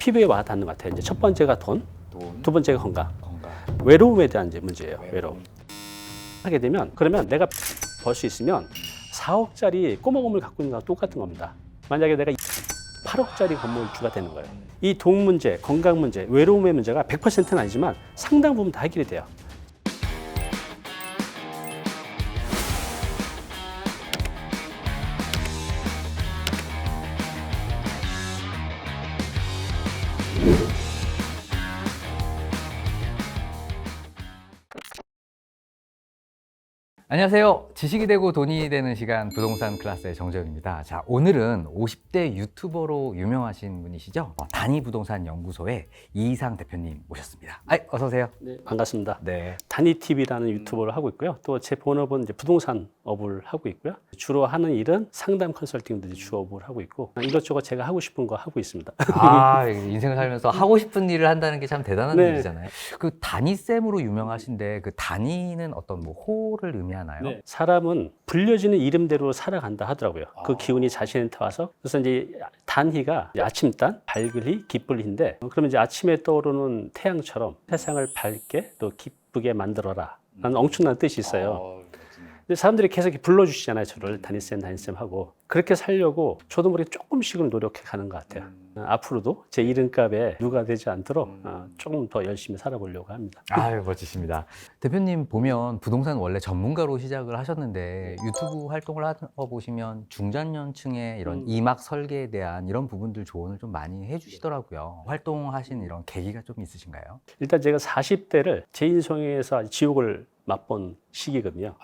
피부에 와 닿는 것 같아요. 이제 첫 번째가 돈, 돈, 두 번째가 건강. 건강. 외로움에 대한 이제 문제예요. 외로움. 하게 되면 그러면 내가 벌 수 있으면 4억짜리 꼬마 건물 갖고 있는 거랑 똑같은 겁니다. 만약에 내가 8억짜리 건물주가 되는 거예요. 이 돈 문제, 건강 문제, 외로움의 문제가 100%는 아니지만 상당 부분 다 해결이 돼요. 안녕하세요. 지식이 되고 돈이 되는 시간 부동산 클래스의 정재훈입니다. 자, 오늘은 50대 유튜버로 유명하신 분이시죠? 단위 부동산 연구소의 이희상 대표님 모셨습니다. 어서 오세요. 네, 반갑습니다. 네. 단위TV라는 유튜브를 하고 있고요. 또 제 본업은 이제 부동산 업을 하고 있고요. 주로 하는 일은 상담 컨설팅들이 주업을 하고 있고 이것저것 제가 하고 싶은 거 하고 있습니다. 인생을 살면서 하고 싶은 일을 한다는 게 참 대단한 네. 일이잖아요. 그 단위쌤으로 유명하신데 그 단위는 어떤 뭐 호를 의미하나요? 네. 사람은 불려지는 이름대로 살아간다 하더라고요. 그 기운이 자신한테 와서. 그래서 이제 단희가 이제 아침단, 밝을희, 기쁠희인데 그러면 이제 아침에 떠오르는 태양처럼 세상을 밝게 또 기쁘게 만들어라 라는 엄청난 뜻이 있어요. 근데 사람들이 계속 이렇게 불러주시잖아요. 저를 단희쌤, 단희쌤 하고. 그렇게 살려고 저도 모르게 조금씩은 노력해 가는 것 같아요. 앞으로도 제 이름값에 누가 되지 않도록 조금 더 열심히 살아보려고 합니다. 아유, 멋지십니다. 대표님 보면 부동산 원래 전문가로 시작을 하셨는데 유튜브 활동을 하는 거 보시면 중장년층의 이런 이막 설계에 대한 이런 부분들 조언을 좀 많이 해주시더라고요. 활동하신 이런 계기가 좀 있으신가요? 일단 제가 40대를 제 인생에서 지옥을 맛본 시기거든요.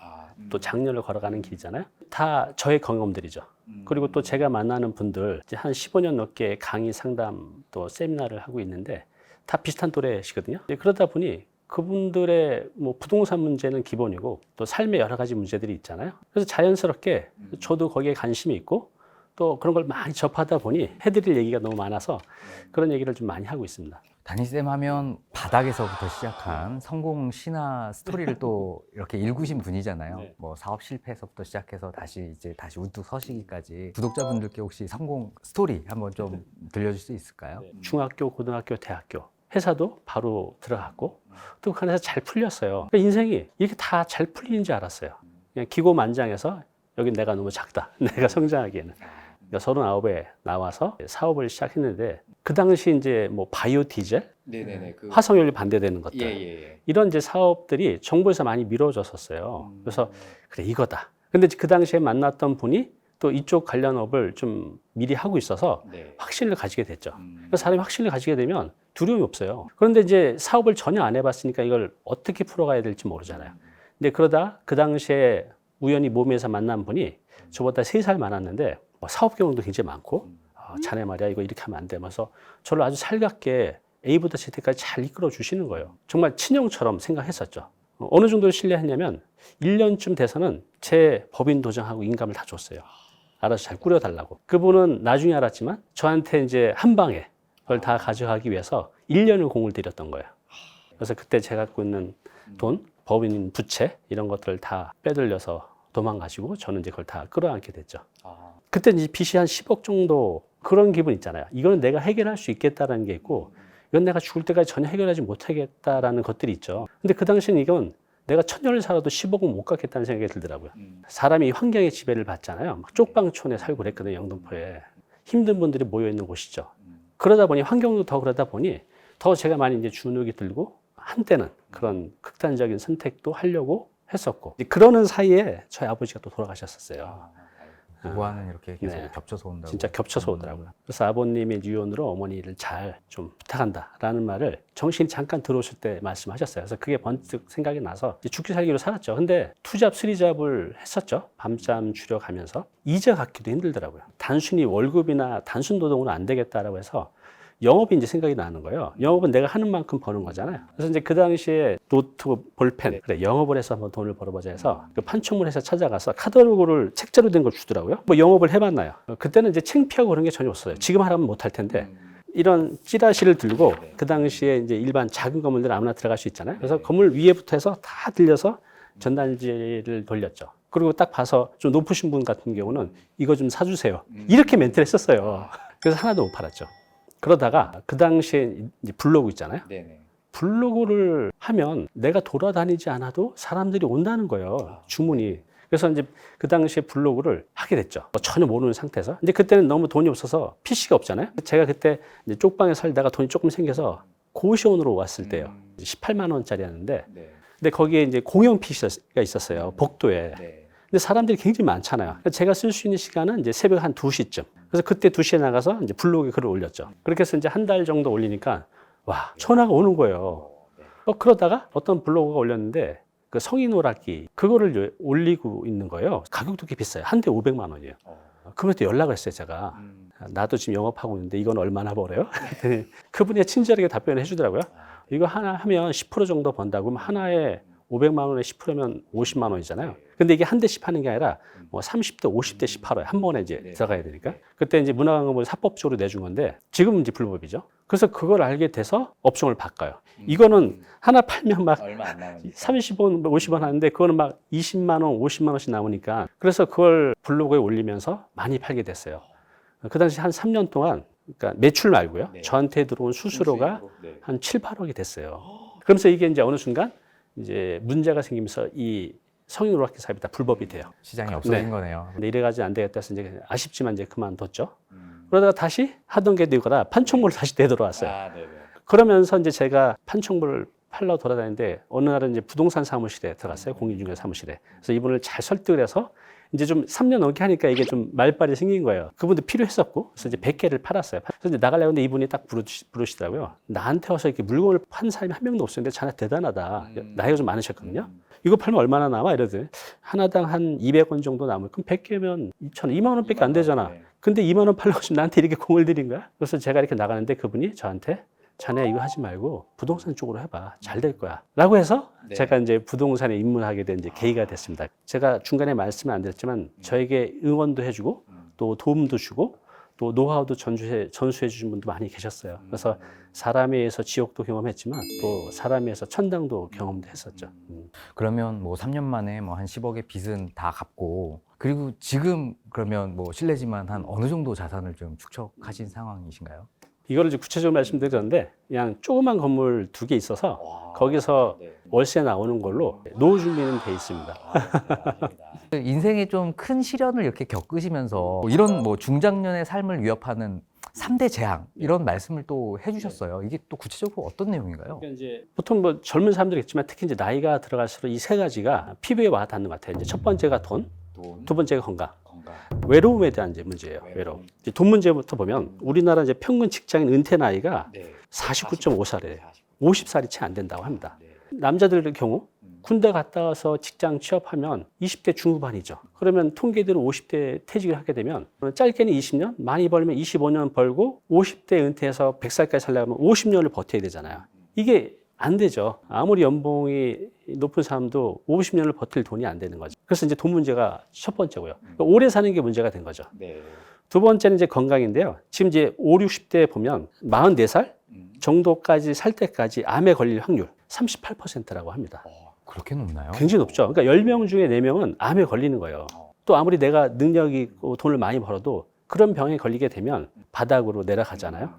또 작년을 걸어가는 길이잖아요. 다 저의 경험들이죠. 그리고 또 제가 만나는 분들 이제 한 15년 넘게 강의 상담 또 세미나를 하고 있는데 다 비슷한 또래시거든요. 그러다 보니 그분들의 뭐 부동산 문제는 기본이고 또 삶의 여러 가지 문제들이 있잖아요. 그래서 자연스럽게 저도 거기에 관심이 있고 또 그런 걸 많이 접하다 보니 해드릴 얘기가 너무 많아서 그런 얘기를 좀 많이 하고 있습니다. 단희쌤 하면 바닥에서부터 시작한 성공 신화 스토리를 또 이렇게 읽으신 분이잖아요. 네. 뭐 사업 실패에서부터 시작해서 다시 우뚝 서시기까지 구독자분들께 혹시 성공 스토리 한번 좀 들려줄 수 있을까요? 중학교, 고등학교, 대학교 회사도 바로 들어갔고 또 그 안에서 잘 풀렸어요. 그러니까 인생이 이렇게 다 잘 풀리는 줄 알았어요. 그냥 기고만장해서 여기 내가 너무 작다. 내가 성장하기에는. 39에 나와서 사업을 시작했는데 그 당시 이제 뭐 바이오 디젤, 네네네. 화석연료 반대되는 것들 이런 이제 사업들이 정부에서 많이 미뤄졌었어요. 그래서 그래 이거다. 근데 그 당시에 만났던 분이 또 이쪽 관련업을 좀 미리 하고 있어서 확신을 가지게 됐죠. 그래서 사람이 확신을 가지게 되면 두려움이 없어요. 그런데 이제 사업을 전혀 안 해봤으니까 이걸 어떻게 풀어가야 될지 모르잖아요. 근데 그러다 그 당시에 우연히 모임에서 만난 분이 저보다 3살 많았는데 사업 경험도 굉장히 많고 자네 말이야 이거 이렇게 하면 안 되면서 저를 아주 살갑게 A부터 Z까지 잘 이끌어 주시는 거예요. 정말 친형처럼 생각했었죠. 어느 정도로 신뢰했냐면 1년쯤 돼서는 제 법인 도장하고 인감을 다 줬어요. 알아서 잘 꾸려달라고. 그분은 나중에 알았지만 저한테 이제 한 방에 그걸 다 가져가기 위해서 1년을 공을 들였던 거예요. 그래서 그때 제가 갖고 있는 돈, 법인 부채 이런 것들을 다 빼돌려서 도망가시고 저는 이제 그걸 다 끌어안게 됐죠. 그때 이제 빚이 한 10억 정도 그런 기분 있잖아요. 이거는 내가 해결할 수 있겠다라는 게 있고 이건 내가 죽을 때까지 전혀 해결하지 못하겠다라는 것들이 있죠. 근데 그 당시에는 이건 내가 1000년을 살아도 10억은 못 갚겠다는 생각이 들더라고요. 사람이 환경의 지배를 받잖아요. 막 쪽방촌에 살고 그랬거든요. 영등포에. 힘든 분들이 모여있는 곳이죠. 그러다 보니 환경도 더 그러다 보니 더 제가 많이 이제 주눅이 들고 한때는 그런 극단적인 선택도 하려고 했었고 그러는 사이에 저희 아버지가 또 돌아가셨었어요. 무한은 이렇게 계속 네. 겹쳐서 온다고. 진짜 겹쳐서 오더라고요. 그래서 아버님의 유언으로 어머니를 잘 좀 부탁한다라는 말을 정신이 잠깐 들어오실 때 말씀하셨어요. 그래서 그게 번뜩 생각이 나서 죽기 살기로 살았죠. 근데 투잡, 쓰리잡을 했었죠. 밤잠 줄여가면서 이자 갚기도 힘들더라고요. 단순히 월급이나 단순 노동으로 안 되겠다라고 해서 영업이 이제 생각이 나는 거예요. 영업은 내가 하는 만큼 버는 거잖아요. 그래서 이제 그 당시에 노트, 볼펜, 그래, 영업을 해서 한번 돈을 벌어보자 해서 그 판촉물에서 찾아가서 카탈로그를 책자로 된 걸 주더라고요. 뭐 영업을 해봤나요? 그때는 이제 창피하고 그런 게 전혀 없어요. 지금 하라면 못 할 텐데. 이런 찌라시를 들고 그 당시에 이제 일반 작은 건물들 아무나 들어갈 수 있잖아요. 그래서 건물 위에부터 해서 다 들려서 전단지를 돌렸죠. 그리고 딱 봐서 좀 높으신 분 같은 경우는 이거 좀 사주세요. 이렇게 멘트를 했었어요. 그래서 하나도 못 팔았죠. 그러다가 그 당시에 이제 블로그 있잖아요. 네네. 블로그를 하면 내가 돌아다니지 않아도 사람들이 온다는 거예요. 주문이. 그래서 이제 그 당시에 블로그를 하게 됐죠. 전혀 모르는 상태에서. 근데 그때는 너무 돈이 없어서 PC가 없잖아요. 제가 그때 이제 쪽방에 살다가 돈이 조금 생겨서 고시원으로 왔을 때요. 18만 원짜리였는데, 네. 근데 거기에 이제 공용 PC가 있었어요. 복도에. 네. 근데 사람들이 굉장히 많잖아요. 그래서 제가 쓸 수 있는 시간은 이제 새벽 한 2시쯤. 그래서 그때 2시에 나가서 이제 블로그에 글을 올렸죠. 그렇게 해서 이제 한 달 정도 올리니까 와, 전화가 오는 거예요. 그러다가 어떤 블로그가 올렸는데 그 성인 오락기 그거를 올리고 있는 거예요. 가격도 꽤 비싸요. 한 대 500만 원이에요. 그러면 또 연락을 했어요, 제가. 나도 지금 영업하고 있는데 이건 얼마나 벌어요? 그분이 친절하게 답변을 해주더라고요. 이거 하나 하면 10% 정도 번다고. 그럼 하나에 500만 원에 10%면 50만 원이잖아요. 근데 이게 한 대씩 하는 게 아니라 뭐 30대, 50대씩 팔아요. 한 번에 이제 들어가야 되니까. 그때 이제 문화관광부에서 합법적으로 내준 건데 지금은 이제 불법이죠. 그래서 그걸 알게 돼서 업종을 바꿔요. 이거는 하나 팔면 막 얼마 안 남으니까. 30원, 50원 하는데 그거는 막 20만 원, 50만 원씩 남으니까 그래서 그걸 블로그에 올리면서 많이 팔게 됐어요. 그 당시 한 3년 동안 그러니까 매출 말고요. 네. 저한테 들어온 수수료가 네. 한 7, 8억이 됐어요. 그러면서 이게 이제 어느 순간 이제 문제가 생기면서 이 성인 오락기 사업이 다 불법이 돼요. 시장이 없어진 네. 거네요. 근데 이래가지고 안 되겠다 해서 이제 아쉽지만 이제 그만뒀죠. 그러다가 다시 하던 게 되거나 판촉물을 다시 되돌아왔어요. 아, 네네. 그러면서 이제 제가 판촉물을 팔러 돌아다니는데 어느 날은 이제 부동산 사무실에 들어갔어요. 공인중개사 사무실에. 그래서 이분을 잘 설득을 해서 이제 좀 3년 넘게 하니까 이게 좀 말빨이 생긴 거예요. 그분도 필요했었고, 그래서 이제 100개를 팔았어요. 그래서 이제 나가려고 하는데 이분이 딱 부르시더라고요. 나한테 와서 이렇게 물건을 판 사람이 한 명도 없었는데 자네 대단하다. 나이가 좀 많으셨거든요. 이거 팔면 얼마나 남아? 이러더니 하나당 한 200원 정도 남을. 그럼 100개면 2만 원밖에 안 되잖아. 네. 근데 2만 원 팔려고 지금 나한테 이렇게 공을 들인 거야? 그래서 제가 이렇게 나가는데 그분이 저한테 자네 이거 하지 말고 부동산 쪽으로 해봐. 잘 될 거야. 라고 해서 네. 제가 이제 부동산에 입문하게 된 이제 계기가 됐습니다. 제가 중간에 말씀은 안 드렸지만 저에게 응원도 해주고 또 도움도 주고 또 노하우도 전수해 주신 분도 많이 계셨어요. 그래서 사람에 의해서 지옥도 경험했지만 또 사람에 의해서 천당도 경험도 했었죠. 그러면 뭐 3년 만에 뭐 한 10억의 빚은 다 갚고 그리고 지금 그러면 뭐 실례지만 한 어느 정도 자산을 좀 축적하신 상황이신가요? 이거를 이제 구체적으로 말씀드렸는데 그냥 조그만 건물 2개 있어서 와. 거기서 네. 월세 나오는 걸로 노후 준비는 돼 있습니다. 인생에 좀 큰 시련을 이렇게 겪으시면서 이런 뭐 중장년의 삶을 위협하는 3대 재앙 이런 말씀을 또 해주셨어요. 이게 또 구체적으로 어떤 내용인가요? 그러니까 이제 보통 뭐 젊은 사람들이 있지만 특히 이제 나이가 들어갈수록 이 3가지가 피부에 와 닿는 것 같아요. 이제 첫 번째가 돈, 돈, 2번째가 건강, 건강. 외로움에 대한 이제 문제예요. 외로움. 이제 돈 문제부터 보면 우리나라 이제 평균 직장인 은퇴 나이가 네. 49.5살이에요. 50살이 채 안 된다고 합니다. 네. 남자들의 경우 군대 갔다 와서 직장 취업하면 20대 중후반이죠. 그러면 통계대로 50대 퇴직을 하게 되면 짧게는 20년, 많이 벌면 25년 벌고 50대 은퇴해서 100살까지 살려면 50년을 버텨야 되잖아요. 이게 안 되죠. 아무리 연봉이 높은 사람도 50년을 버틸 돈이 안 되는 거죠. 그래서 이제 돈 문제가 첫 번째고요. 그러니까 오래 사는 게 문제가 된 거죠. 네. 2번째는 이제 건강인데요. 지금 이제 5, 60대 보면 44살 정도까지 살 때까지 암에 걸릴 확률 38%라고 합니다. 그렇게 높나요? 굉장히 높죠. 그러니까 10명 중에 4명은 암에 걸리는 거예요. 또 아무리 내가 능력이 있고 돈을 많이 벌어도 그런 병에 걸리게 되면 바닥으로 내려가잖아요.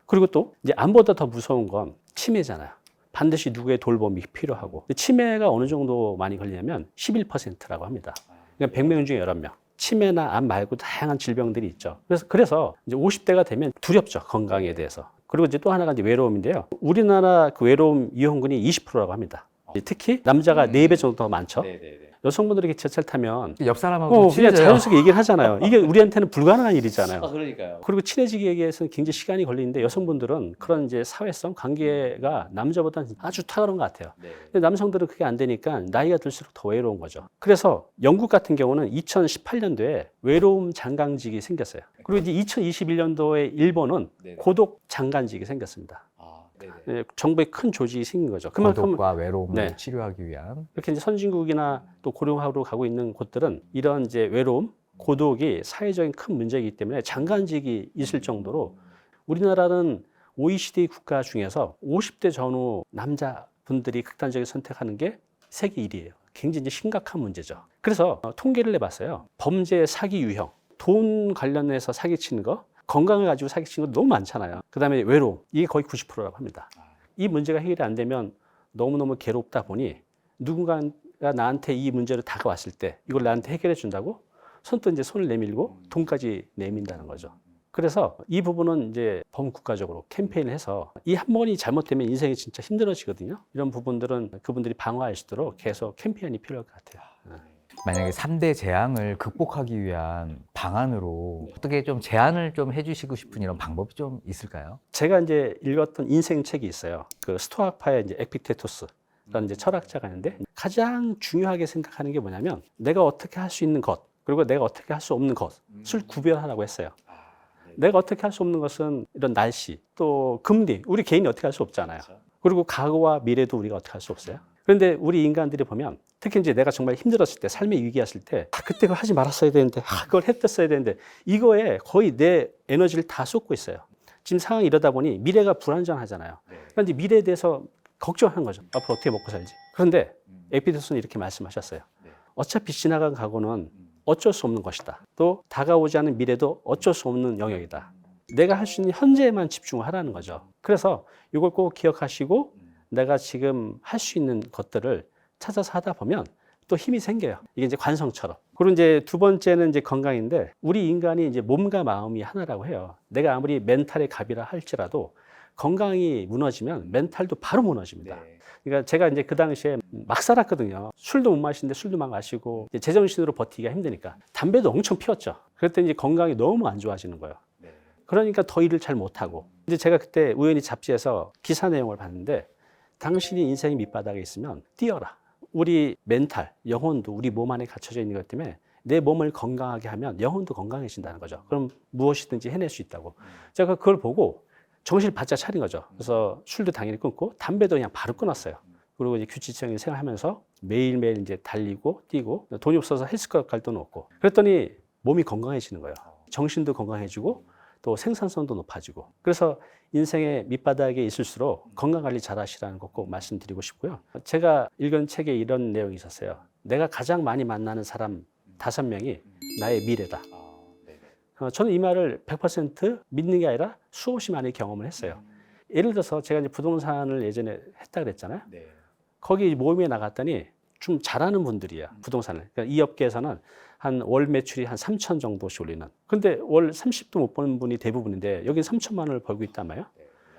그리고 또 이제 암보다 더 무서운 건 치매잖아요. 반드시 누구의 돌봄이 필요하고. 치매가 어느 정도 많이 걸리냐면 11%라고 합니다. 그러니까 100명 중에 11명. 치매나 암 말고 다양한 질병들이 있죠. 그래서 이제 50대가 되면 두렵죠. 건강에 대해서. 그리고 이제 또 하나가 이제 외로움인데요. 우리나라 그 외로움 이혼군이 20%라고 합니다. 특히 남자가 4배 정도 더 많죠. 네네네. 여성분들이 지하철 타면 옆 사람하고 그냥 친해져요. 자연스럽게 얘기를 하잖아요. 이게 우리한테는 불가능한 일이잖아요. 아, 그러니까요. 그리고 친해지기 위해서는 굉장히 시간이 걸리는데 여성분들은 그런 이제 사회성 관계가 남자보다는 아주 탁월한 것 같아요. 네. 근데 남성들은 그게 안 되니까 나이가 들수록 더 외로운 거죠. 그래서 영국 같은 경우는 2018년도에 외로움 장관직이 생겼어요. 그리고 이제 2021년도에 일본은 네네. 고독 장관직이 생겼습니다. 아, 네네. 네, 정부의 큰 조직이 생긴 거죠. 그만큼 고독과 외로움을 네. 치료하기 위한 이렇게 이제 선진국이나 또 고령화로 가고 있는 곳들은 이런 이제 외로움, 고독이 사회적인 큰 문제이기 때문에 장관직이 있을 정도로 우리나라는 OECD 국가 중에서 50대 전후 남자분들이 극단적인 선택하는 게 세계 1위예요. 굉장히 이제 심각한 문제죠. 그래서 통계를 내봤어요. 범죄 사기 유형, 돈 관련해서 사기치는 거, 건강을 가지고 사기 친구도 너무 많잖아요. 그다음에 외로움, 이게 거의 90%라고 합니다. 이 문제가 해결이 안 되면 너무너무 괴롭다 보니 누군가가 나한테 이 문제로 다가왔을 때 이걸 나한테 해결해 준다고 선뜻 이제 손을 내밀고 돈까지 내민다는 거죠. 그래서 이 부분은 이제 범국가적으로 캠페인을 해서 이 한 번이 잘못되면 인생이 진짜 힘들어지거든요. 이런 부분들은 그분들이 방어할 수 있도록 계속 캠페인이 필요할 것 같아요. 만약에 3대 재앙을 극복하기 위한 방안으로 어떻게 좀 제안을 좀 해주시고 싶은 이런 방법이 좀 있을까요? 제가 이제 읽었던 인생 책이 있어요. 그 스토아파의 이제 에피테토스라는 이제 철학자가 있는데 가장 중요하게 생각하는 게 뭐냐면 내가 어떻게 할 수 있는 것 그리고 내가 어떻게 할 수 없는 것을 구별하라고 했어요. 내가 어떻게 할 수 없는 것은 이런 날씨, 또 금리, 우리 개인이 어떻게 할 수 없잖아요. 그리고 과거와 미래도 우리가 어떻게 할 수 없어요. 그런데 우리 인간들이 보면 특히 이제 내가 정말 힘들었을 때, 삶의 위기 왔을 때, 그때 그걸 하지 말았어야 되는데, 그걸 했었어야 되는데, 이거에 거의 내 에너지를 다 쏟고 있어요. 지금 상황이 이러다 보니 미래가 불안정하잖아요. 그런데 미래에 대해서 걱정하는 거죠. 앞으로 어떻게 먹고 살지. 그런데 에피테토스는 이렇게 말씀하셨어요. 어차피 지나간 과거는 어쩔 수 없는 것이다. 또 다가오지 않은 미래도 어쩔 수 없는 영역이다. 내가 할 수 있는 현재에만 집중을 하라는 거죠. 그래서 이걸 꼭 기억하시고 내가 지금 할 수 있는 것들을 찾아서 하다 보면 또 힘이 생겨요. 이게 이제 관성처럼. 그리고 이제 두 번째는 이제 건강인데 우리 인간이 이제 몸과 마음이 하나라고 해요. 내가 아무리 멘탈의 갑이라 할지라도 건강이 무너지면 멘탈도 바로 무너집니다. 그러니까 제가 이제 그 당시에 막 살았거든요. 술도 못 마시는데 술도 막 마시고 제정신으로 버티기가 힘드니까 담배도 엄청 피웠죠. 그랬더니 이제 건강이 너무 안 좋아지는 거예요. 그러니까 더 일을 잘 못하고 이제 제가 그때 우연히 잡지에서 기사 내용을 봤는데 당신이 인생의 밑바닥에 있으면 뛰어라. 우리 멘탈, 영혼도 우리 몸 안에 갇혀져 있는 것 때문에 내 몸을 건강하게 하면 영혼도 건강해진다는 거죠. 그럼 무엇이든지 해낼 수 있다고. 제가 그걸 보고 정신을 바짝 차린 거죠. 그래서 술도 당연히 끊고 담배도 그냥 바로 끊었어요. 그리고 이제 규칙적인 생활하면서 매일매일 이제 달리고 뛰고 돈이 없어서 헬스클럽 갈 돈은 없고 그랬더니 몸이 건강해지는 거예요. 정신도 건강해지고 또 생산성도 높아지고 그래서 인생의 밑바닥에 있을수록 건강관리 잘 하시라는 거 꼭 말씀드리고 싶고요. 제가 읽은 책에 이런 내용이 있었어요. 내가 가장 많이 만나는 사람 5명이 나의 미래다. 저는 이 말을 100% 믿는 게 아니라 수없이 많이 경험을 했어요. 예를 들어서 제가 이제 부동산을 예전에 했다 그랬잖아요. 거기 모임에 나갔더니 좀 잘하는 분들이야, 부동산을. 그러니까 이 업계에서는 한 월 매출이 한 3천 정도씩 올리는. 근데 월 30도 못 버는 분이 대부분인데 여긴 3천만 원을 벌고 있단 말이에요.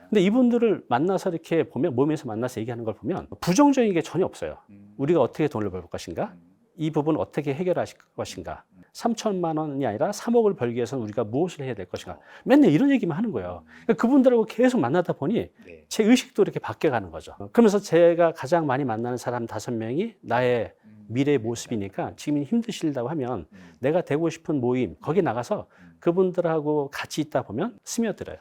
근데 이분들을 만나서 이렇게 보면 모임에서 만나서 얘기하는 걸 보면 부정적인 게 전혀 없어요. 우리가 어떻게 돈을 벌 것인가? 이 부분 어떻게 해결하실 것인가? 3천만 원이 아니라 3억을 벌기 위해서는 우리가 무엇을 해야 될 것인가? 맨날 이런 얘기만 하는 거예요. 그러니까 그분들하고 계속 만나다 보니 제 의식도 이렇게 바뀌어가는 거죠. 그러면서 제가 가장 많이 만나는 사람 5명이 나의 미래의 모습이니까 지금 힘드시다고 하면 내가 되고 싶은 모임 거기 나가서 그분들하고 같이 있다 보면 스며들어요.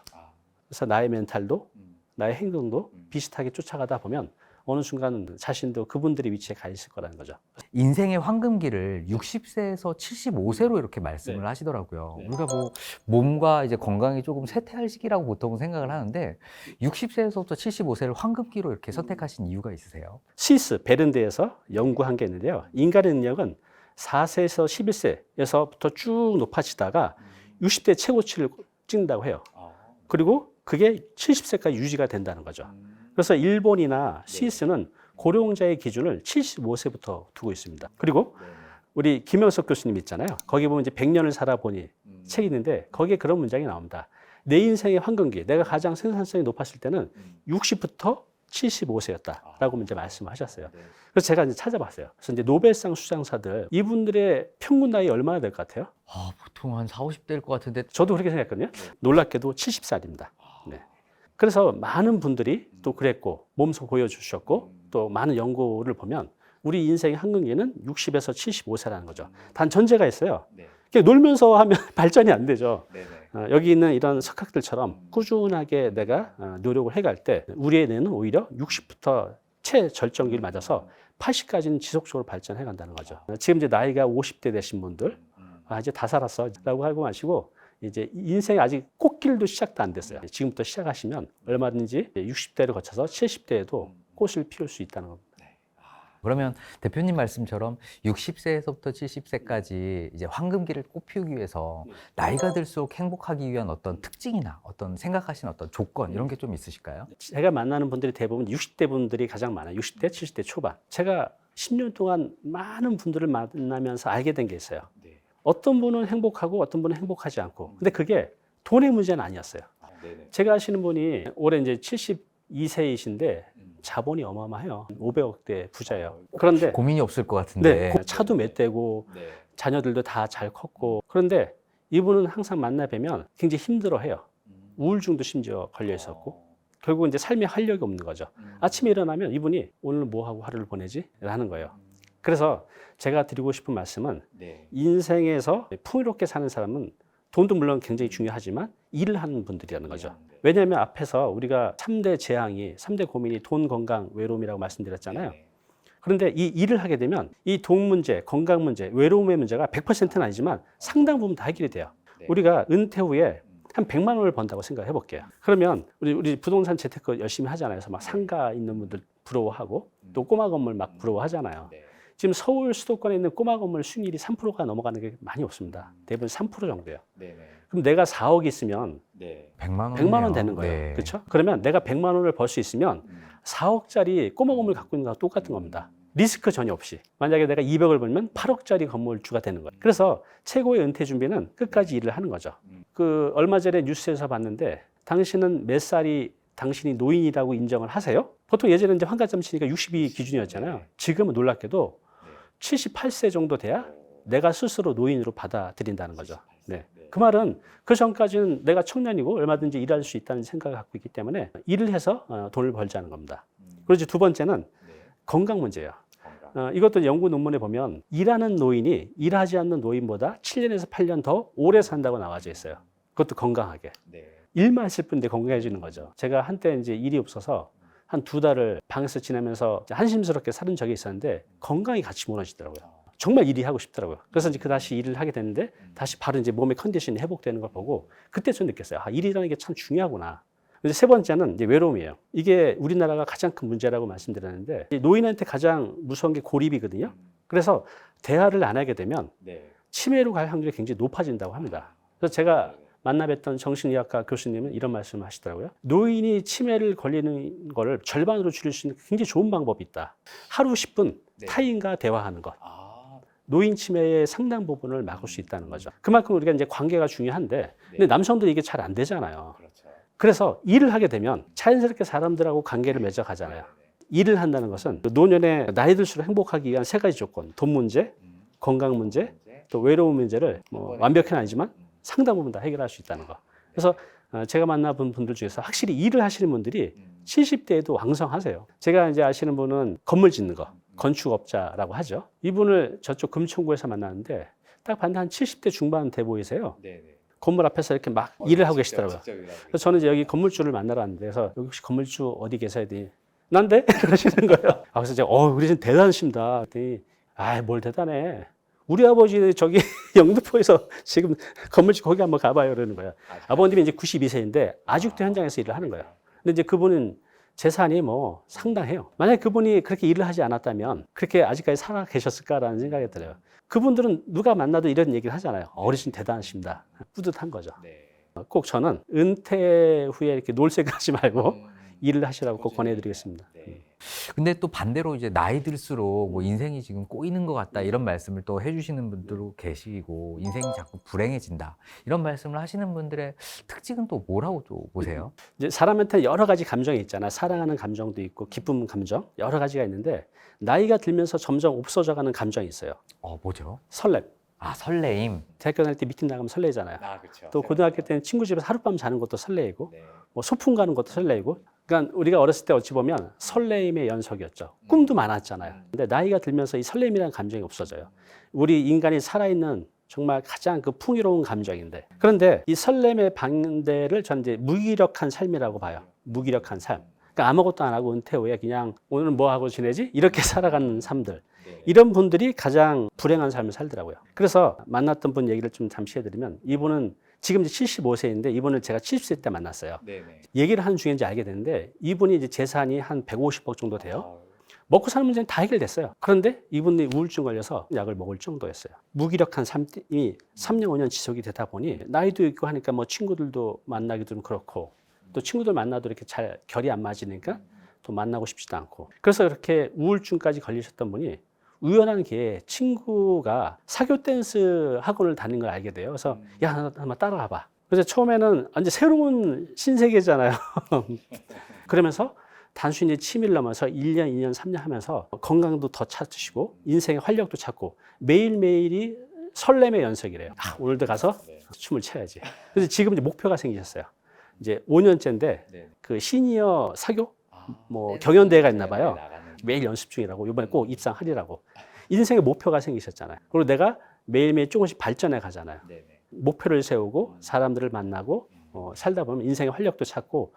그래서 나의 멘탈도 나의 행동도 비슷하게 쫓아가다 보면 어느 순간 자신도 그분들의 위치에 가 있을 거라는 거죠. 인생의 황금기를 60세에서 75세로 이렇게 말씀을 하시더라고요. 우리가 뭐 몸과 이제 건강이 조금 쇠퇴할 시기라고 보통은 생각을 하는데 60세에서부터 75세를 황금기로 이렇게 선택하신 이유가 있으세요? 스위스 베른대에서 연구한 게 있는데요. 인간의 능력은 4세에서 11세에서부터 쭉 높아지다가 60대 최고치를 찍는다고 해요. 그리고 그게 70세까지 유지가 된다는 거죠. 그래서 일본이나 스위스는 고령자의 기준을 75세부터 두고 있습니다. 그리고 우리 김영석 교수님 있잖아요. 거기 보면 이제 100년을 살아보니 책이 있는데 거기에 그런 문장이 나옵니다. 내 인생의 황금기, 내가 가장 생산성이 높았을 때는 60부터 75세였다라고 이제 말씀하셨어요. 그래서 제가 이제 찾아봤어요. 그래서 이제 노벨상 수상자들 이분들의 평균 나이 얼마나 될 것 같아요? 보통 한 40, 50대일 것 같은데 저도 그렇게 생각했거든요. 놀랍게도 70살입니다. 네. 그래서 많은 분들이 또 그랬고 몸소 보여주셨고 또 많은 연구를 보면 우리 인생의 황금기는 60에서 75세라는 거죠. 단 전제가 있어요. 그냥 놀면서 하면 발전이 안 되죠. 여기 있는 이런 석학들처럼 꾸준하게 내가 노력을 해갈 때 우리의 뇌는 오히려 60부터 최절정기를 맞아서 80까지는 지속적으로 발전해 간다는 거죠. 지금 이제 나이가 50대 되신 분들 이제 다 살았어 라고 하고 마시고 이제 인생이 아직 꽃길도 시작도 안 됐어요. 지금부터 시작하시면 얼마든지 60대를 거쳐서 70대에도 꽃을 피울 수 있다는 겁니다. 그러면 대표님 말씀처럼 60세에서부터 70세까지 이제 황금기를 꽃 피우기 위해서 나이가 들수록 행복하기 위한 어떤 특징이나 어떤 생각하시는 어떤 조건 이런 게 좀 있으실까요? 제가 만나는 분들이 대부분 60대 분들이 가장 많아요. 60대, 70대 초반. 제가 10년 동안 많은 분들을 만나면서 알게 된 게 있어요. 어떤 분은 행복하고 어떤 분은 행복하지 않고. 근데 그게 돈의 문제는 아니었어요. 제가 아시는 분이 올해 이제 72세이신데 자본이 어마어마해요. 500억대 부자예요. 그런데 고민이 없을 것 같은데. 네, 차도 몇 대고 자녀들도 다 잘 컸고. 그런데 이분은 항상 만나 뵈면 굉장히 힘들어해요. 우울증도 심지어 걸려 있었고. 결국 이제 삶에 활력이 없는 거죠. 아침에 일어나면 이분이 오늘 뭐 하고 하루를 보내지? 라는 거예요. 그래서 제가 드리고 싶은 말씀은 인생에서 풍요롭게 사는 사람은 돈도 물론 굉장히 중요하지만 일을 하는 분들이라는 거죠. 왜냐하면 앞에서 우리가 3대 재앙이, 3대 고민이 돈, 건강, 외로움이라고 말씀드렸잖아요. 그런데 이 일을 하게 되면 이 돈 문제, 건강 문제, 외로움의 문제가 100%는 아니지만 상당 부분 다 해결이 돼요. 우리가 은퇴 후에 한 100만 원을 번다고 생각해 볼게요. 그러면 우리 부동산 재테크 열심히 하잖아요. 그래서 막 상가 있는 분들 부러워하고 또 꼬마 건물 막 부러워하잖아요. 지금 서울 수도권에 있는 꼬마 건물 수익률이 3%가 넘어가는 게 많이 없습니다. 대부분 3% 정도예요. 그럼 내가 4억이 있으면 100만 원 되는 거예요. 그렇죠? 그러면 내가 100만 원을 벌 수 있으면 4억짜리 꼬마 건물 갖고 있는 거랑 똑같은 겁니다. 리스크 전혀 없이. 만약에 내가 200을 벌면 8억짜리 건물주가 되는 거예요. 그래서 최고의 은퇴 준비는 끝까지 일을 하는 거죠. 그 얼마 전에 뉴스에서 봤는데 당신은 몇 살이 당신이 노인이라고 인정을 하세요? 보통 예전에 이제 환갑 치니까 60이 기준이었잖아요. 지금은 놀랍게도 78세 정도 돼야 내가 스스로 노인으로 받아들인다는 거죠. 네. 그 말은 그 전까지는 내가 청년이고 얼마든지 일할 수 있다는 생각을 갖고 있기 때문에 일을 해서 돈을 벌자는 겁니다. 그리고 이제 두 번째는 건강 문제예요. 이것도 연구 논문에 보면 일하는 노인이 일하지 않는 노인보다 7년에서 8년 더 오래 산다고 나와져 있어요. 그것도 건강하게. 일만 했을 뿐인데 건강해지는 거죠. 제가 한때 이제 일이 없어서 한 2달을 방에서 지내면서 한심스럽게 살은 적이 있었는데 건강이 같이 무너지더라고요. 정말 일이 하고 싶더라고요. 그래서 이제 그 다시 일을 하게 됐는데 다시 바로 이제 몸의 컨디션이 회복되는 걸 보고 그때 좀 느꼈어요. 아, 일이라는 게 참 중요하구나. 이제 세 번째는 이제 외로움이에요. 이게 우리나라가 가장 큰 문제라고 말씀드렸는데 노인한테 가장 무서운 게 고립이거든요. 그래서 대화를 안 하게 되면 치매로 갈 확률이 굉장히 높아진다고 합니다. 그래서 제가 만나 뵀던 정신의학과 교수님은 이런 말씀을 하시더라고요. 노인이 치매를 걸리는 거를 절반으로 줄일 수 있는 굉장히 좋은 방법이 있다. 하루 10분 타인과 대화하는 것. 노인 치매의 상당 부분을 막을 수 있다는 거죠. 그만큼 우리가 이제 관계가 중요한데 근데 남성들이 이게 잘 안 되잖아요. 그래서 일을 하게 되면 자연스럽게 사람들하고 관계를 맺어가잖아요. 일을 한다는 것은 노년에 나이 들수록 행복하기 위한 세 가지 조건. 돈 문제, 건강 문제, 또 외로움 문제를 뭐 완벽히는 아니지만 상당 부분 다 해결할 수 있다는 거. 그래서 제가 만나본 분들 중에서 확실히 일을 하시는 분들이 70대에도 왕성하세요. 제가 이제 아시는 분은 건물 짓는 거, 건축업자라고 하죠. 이분을 저쪽 금천구에서 만났는데 딱 봤는데 한 70대 중반 돼 보이세요. 건물 앞에서 이렇게 막 일을 하고 계시더라고요. 그래서 저는 이제 여기 건물주를 만나러 왔는데 그래서 여기 혹시 건물주 어디 계세요? 난데? 그러시는 거예요. 그래서 제가 우리 집 대단하십니다. 그랬더니 뭘 대단해. 우리 아버지 저기 영등포에서 지금 건물주 거기 한번 가봐요. 그러는 거예요. 아버님이 이제 92세인데 아직도 현장에서 일을 하는 거예요. 근데 이제 그분은 재산이 뭐 상당해요. 만약에 그분이 그렇게 일을 하지 않았다면 그렇게 아직까지 살아 계셨을까라는 생각이 들어요. 그분들은 누가 만나도 이런 얘기를 하잖아요. 어르신 대단하십니다. 뿌듯한 거죠. 꼭 저는 은퇴 후에 이렇게 놀새가지 말고 일을 하시라고 꼭 권해드리겠습니다. 근데 또 반대로 이제 나이 들수록 뭐 인생이 지금 꼬이는 것 같다 이런 말씀을 또 해주시는 분들도 계시고 인생이 자꾸 불행해진다 이런 말씀을 하시는 분들의 특징은 또 뭐라고 또 보세요? 이제 사람한테 여러 가지 감정이 있잖아요. 사랑하는 감정도 있고 기쁨 감정 여러 가지가 있는데 나이가 들면서 점점 없어져가는 감정이 있어요. 뭐죠? 설렘. 설레임. 대학교 다닐 때 미팅 나가면 설레잖아요. 그렇죠. 또 고등학교 때는 친구 집에서 하룻밤 자는 것도 설레이고 뭐 소풍 가는 것도 설레이고 그러니까 우리가 어렸을 때 어찌 보면 설레임의 연속이었죠. 꿈도 많았잖아요. 근데 나이가 들면서 이 설렘이라는 감정이 없어져요. 우리 인간이 살아있는 정말 가장 그 풍요로운 감정인데 그런데 이 설렘의 반대를 저는 이제 무기력한 삶이라고 봐요. 무기력한 삶. 그러니까 아무것도 안 하고 은퇴 후에 그냥 오늘 뭐 하고 지내지? 이렇게 살아가는 삶들. 이런 분들이 가장 불행한 삶을 살더라고요. 그래서 만났던 분 얘기를 좀 잠시 해드리면 이분은 지금 이제 75세인데 이분을 제가 70세 때 만났어요. 얘기를 하는 중에 이제 알게 됐는데 이분이 이제 재산이 한 150억 정도 돼요. 먹고 사는 문제는 다 해결됐어요. 그런데 이분이 우울증 걸려서 약을 먹을 정도였어요. 무기력한 삶이 3년, 5년 지속이 되다 보니 나이도 있고 하니까 뭐 친구들도 만나기도 좀 그렇고 또 친구들 만나도 이렇게 잘 결이 안 맞으니까 또 만나고 싶지도 않고 그래서 이렇게 우울증까지 걸리셨던 분이 우연한 기회에 친구가 사교 댄스 학원을 다니는 걸 알게 돼요. 그래서 야, 나 한번 따라와 봐. 그래서 처음에는 완전 새로운 신세계잖아요. 그러면서 단순히 취미를 넘어서 1년, 2년, 3년 하면서 건강도 더 찾으시고 인생의 활력도 찾고 매일매일이 설렘의 연속이래요. 아, 오늘도 가서 춤을 춰야지. 그래서 지금 이제 목표가 생기셨어요. 이제 5년째인데 그 시니어 사교 뭐 경연대회가 있나 봐요. 매일 연습 중이라고 이번에 꼭 입상하리라고. 인생의 목표가 생기셨잖아요. 그리고 내가 매일매일 조금씩 발전해 가잖아요. 목표를 세우고 사람들을 만나고 살다 보면 인생의 활력도 찾고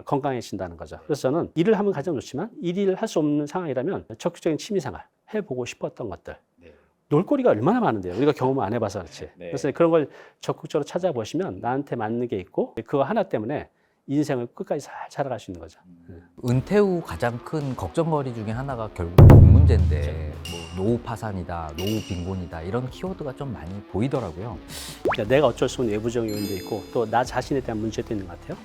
건강해진다는 거죠. 그래서 저는 일을 하면 가장 좋지만 일을 할 수 없는 상황이라면 적극적인 취미생활 해보고 싶었던 것들. 놀거리가 얼마나 많은데요. 우리가 경험을 안 해봐서 그렇지. 그래서 그런 걸 적극적으로 찾아보시면 나한테 맞는 게 있고 그거 하나 때문에 인생을 끝까지 잘 살아갈 수 있는 거죠. 은퇴 후 가장 큰 걱정거리 중에 하나가 결국 돈 문제인데 뭐 노후 파산이다, 노후 빈곤이다 이런 키워드가 좀 많이 보이더라고요. 그러니까 내가 어쩔 수 없는 외부적인 요인도 있고 또 나 자신에 대한 문제도 있는 것 같아요.